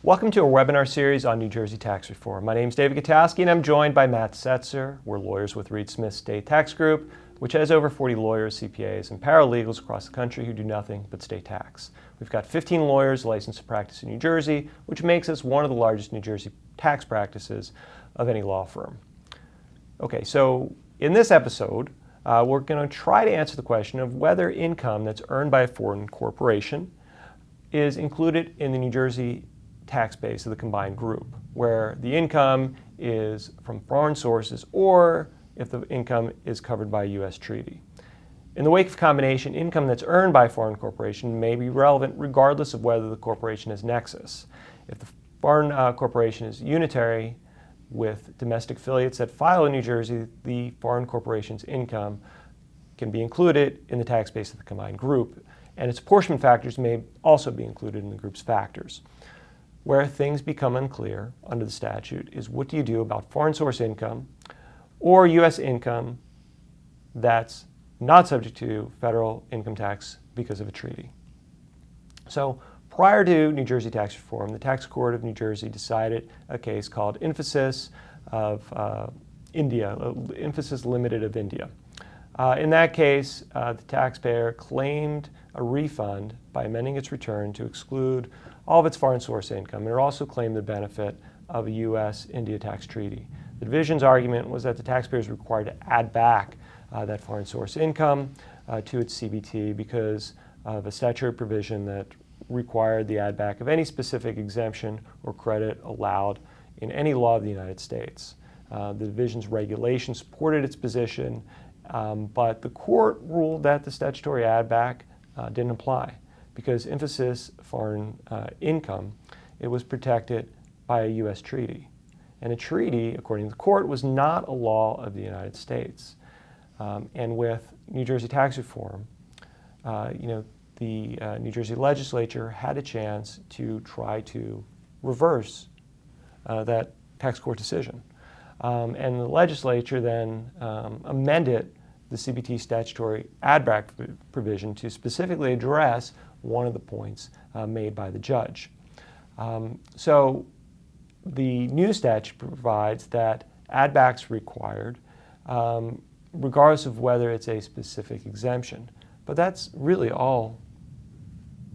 Welcome to a webinar series on New Jersey tax reform. My name is David Gutowski and I'm joined by Matt Setzer. We're lawyers with Reed Smith State Tax Group, which has over 40 lawyers, CPAs, and paralegals across the country who do nothing but state tax. We've got 15 lawyers licensed to practice in New Jersey, which makes us one of the largest New Jersey tax practices of any law firm. Okay, so in this episode, we're going to try to answer the question of whether income that's earned by a foreign corporation is included in the New Jersey tax base of the combined group, where the income is from foreign sources or if the income is covered by a U.S. treaty. In the wake of combination, income that's earned by a foreign corporation may be relevant regardless of whether the corporation has nexus. If the foreign corporation is unitary with domestic affiliates that file in New Jersey, the foreign corporation's income can be included in the tax base of the combined group, and its apportionment factors may also be included in the group's factors. Where things become unclear under the statute is what do you do about foreign source income or U.S. income that's not subject to federal income tax because of a treaty. So prior to New Jersey tax reform, the Tax Court of New Jersey decided a case called Emphasis of India, Emphasis Limited of India. In that case, the taxpayer claimed a refund by amending its return to exclude all of its foreign source income, and it also claimed the benefit of a U.S.-India tax treaty. The division's argument was that the taxpayer is required to add back that foreign source income to its CBT because of a statutory provision that required the add back of any specific exemption or credit allowed in any law of the United States. The division's regulation supported its position, but the court ruled that the statutory add back didn't apply because emphasis foreign income, it was protected by a U.S. treaty. And a treaty, according to the court, was not a law of the United States. And with New Jersey tax reform, the New Jersey legislature had a chance to try to reverse that tax court decision. And the legislature then amended the CBT statutory add-back provision to specifically address one of the points made by the judge. So the new statute provides that add-backs required regardless of whether it's a specific exemption. But that's really all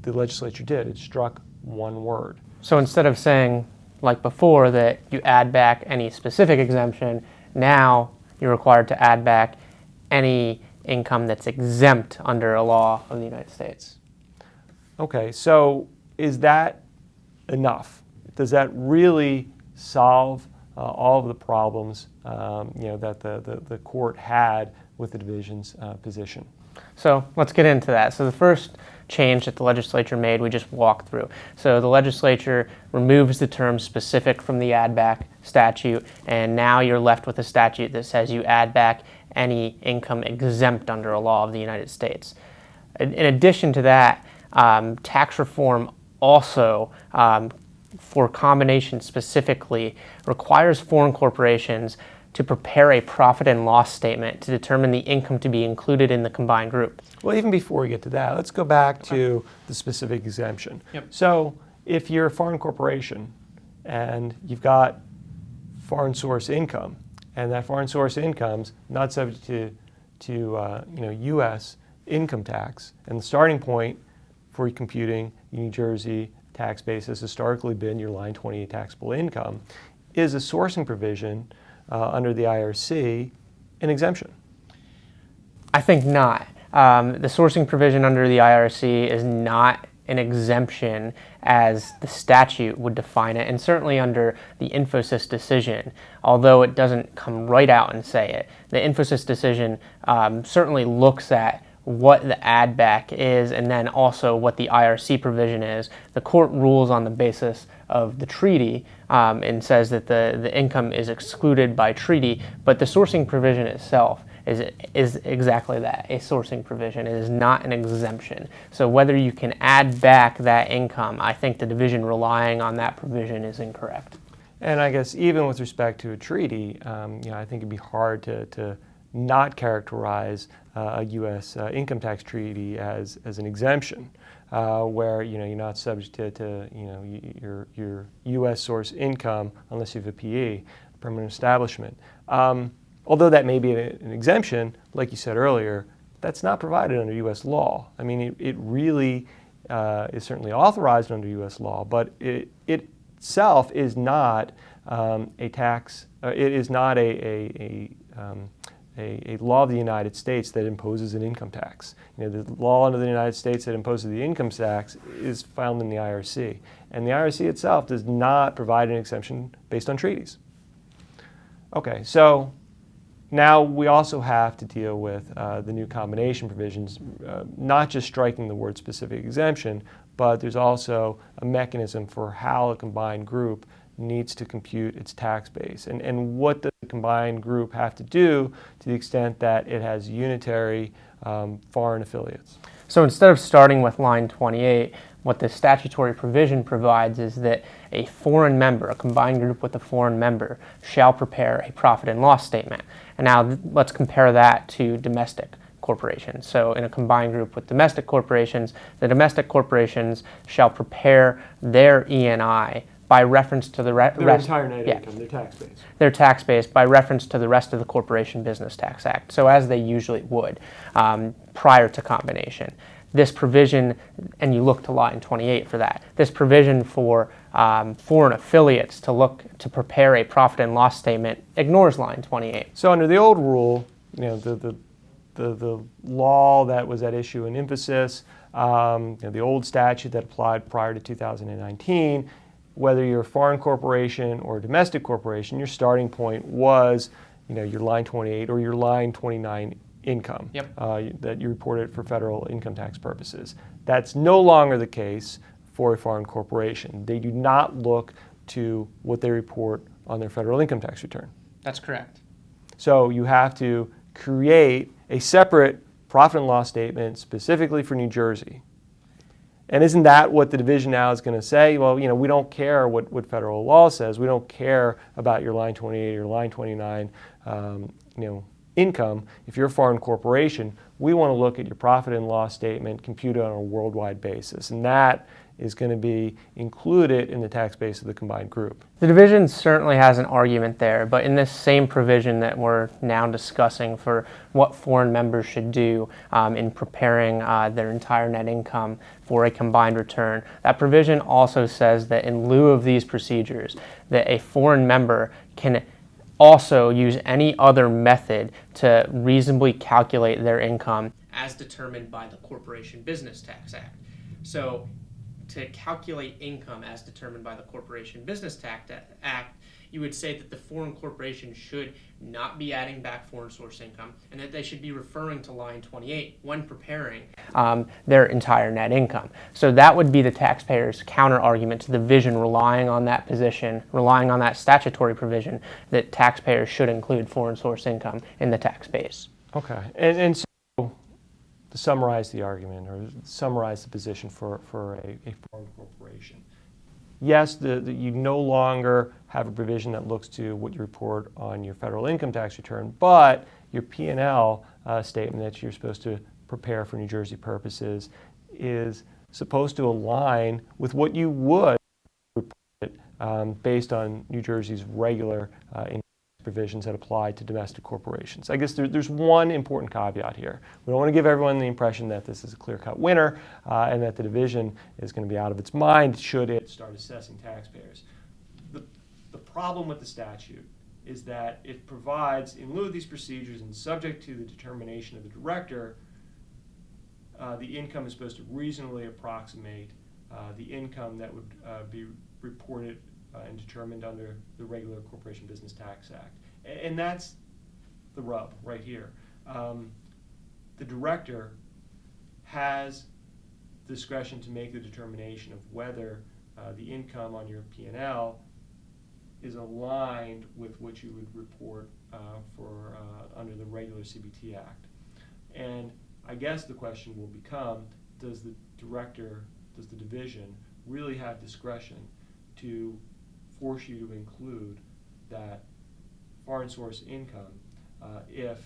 the legislature did. It struck one word. So instead of saying, like before, that you add back any specific exemption, now you're required to add back any income that's exempt under a law of the United States. Okay, so is that enough? Does that really solve all of the problems that the court had with the division's position? So let's get into that. So the first change that the legislature made, we just walked through. So the legislature removes the term specific from the add back statute, and now you're left with a statute that says you add back any income exempt under a law of the United States. In addition to that, tax reform also, for combination specifically, requires foreign corporations to prepare a profit and loss statement to determine the income to be included in the combined group. Well, even before we get to that, let's go back to the specific exemption. Yep. So if you're a foreign corporation and you've got foreign source income, and that foreign source income's not subject to U.S. income tax, and the starting point for computing New Jersey tax base has historically been your line 28 taxable income, is a sourcing provision under the IRC an exemption? I think not. The sourcing provision under the IRC is not an exemption as the statute would define it, and certainly under the Infosys decision, although it doesn't come right out and say it. The Infosys decision certainly looks at what the add back is and then also what the IRC provision is. The court rules on the basis of the treaty and says that the income is excluded by treaty, but the sourcing provision itself is exactly that, a sourcing provision. It is not an exemption. So whether you can add back that income, I think the division relying on that provision is incorrect. And I guess even with respect to a treaty, I think it'd be hard to not characterize a U.S. Income tax treaty as an exemption, where you're not subject to your U.S. source income unless you have a PE, permanent establishment. Although that may be an exemption, like you said earlier, that's not provided under U.S. law. I mean, it really is certainly authorized under U.S. law, but it itself is not a tax. It is not a law of the United States that imposes an income tax. The law under the United States that imposes the income tax is found in the IRC, and the IRC itself does not provide an exemption based on treaties. Okay, so now we also have to deal with the new combination provisions, not just striking the word specific exemption, but there's also a mechanism for how a combined group needs to compute its tax base. And what does the combined group have to do to the extent that it has unitary foreign affiliates? So instead of starting with line 28, what the statutory provision provides is that a foreign member, a combined group with a foreign member, shall prepare a profit and loss statement. And now let's compare that to domestic corporations. So in a combined group with domestic corporations, the domestic corporations shall prepare their E&I by reference to the rest. Their entire net income, their tax base. Their tax base by reference to the rest of the Corporation Business Tax Act. So as they usually would prior to combination. This provision, and you look to line 28 for that, this provision for foreign affiliates to prepare a profit and loss statement ignores line 28. So under the old rule, the law that was at issue in emphasis, the old statute that applied prior to 2019, whether you're a foreign corporation or a domestic corporation, your starting point was, your line 28 or your line 29 income that you reported for federal income tax purposes. That's no longer the case for a foreign corporation. They do not look to what they report on their federal income tax return. That's correct. So you have to create a separate profit and loss statement specifically for New Jersey. And isn't that what the division now is going to say? Well, we don't care what federal law says. We don't care about your line 28 or line 29, income. If you're a foreign corporation, we want to look at your profit and loss statement computed on a worldwide basis, and that is going to be included in the tax base of the combined group. The division certainly has an argument there, but in this same provision that we're now discussing for what foreign members should do in preparing their entire net income for a combined return, that provision also says that in lieu of these procedures, that a foreign member can also use any other method to reasonably calculate their income as determined by the Corporation Business Tax Act. So to calculate income as determined by the Corporation Business Tax Act, you would say that the foreign corporation should not be adding back foreign source income and that they should be referring to line 28 when preparing their entire net income. So that would be the taxpayer's counter argument to the division relying on that position, relying on that statutory provision that taxpayers should include foreign source income in the tax base. Okay, and so to summarize the argument or summarize the position for a foreign corporation. Yes, you no longer have a provision that looks to what you report on your federal income tax return, but your P&L statement that you're supposed to prepare for New Jersey purposes is supposed to align with what you would report based on New Jersey's regular income provisions that apply to domestic corporations. I guess there's one important caveat here. We don't want to give everyone the impression that this is a clear-cut winner and that the division is going to be out of its mind should it start assessing taxpayers. The problem with the statute is that it provides, in lieu of these procedures and subject to the determination of the director, the income is supposed to reasonably approximate the income that would be reported and determined under the regular Corporation Business Tax Act. And that's the rub right here. The director has discretion to make the determination of whether the income on your P&L is aligned with what you would report for under the regular CBT Act. And I guess the question will become, does the division really have discretion to force you to include that foreign source income if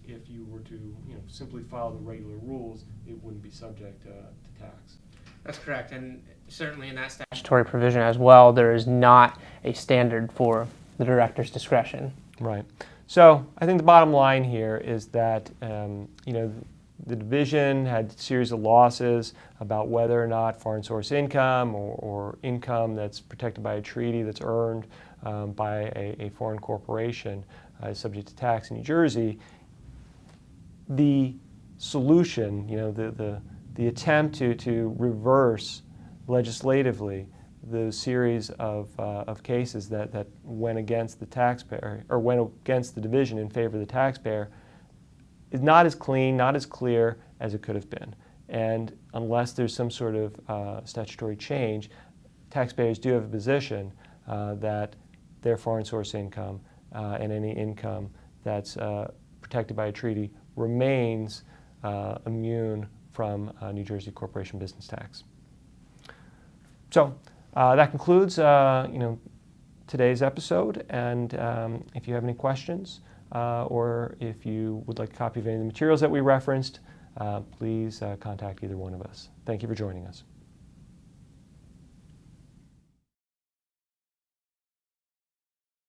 if you were to simply follow the regular rules, it wouldn't be subject to tax. That's correct, and certainly in that statutory provision as well, there is not a standard for the director's discretion. Right. So I think the bottom line here is that the division had a series of losses about whether or not foreign source income or income that's protected by a treaty that's earned by a foreign corporation is subject to tax in New Jersey. The solution, the attempt to reverse legislatively the series of cases that went against the taxpayer or went against the division in favor of the taxpayer is not as clean, not as clear as it could have been. And unless there's some sort of statutory change, taxpayers do have a position that their foreign source income and any income that's protected by a treaty remains immune from New Jersey corporation business tax. So that concludes today's episode, and if you have any questions or if you would like a copy of any of the materials that we referenced, please contact either one of us. Thank you for joining us.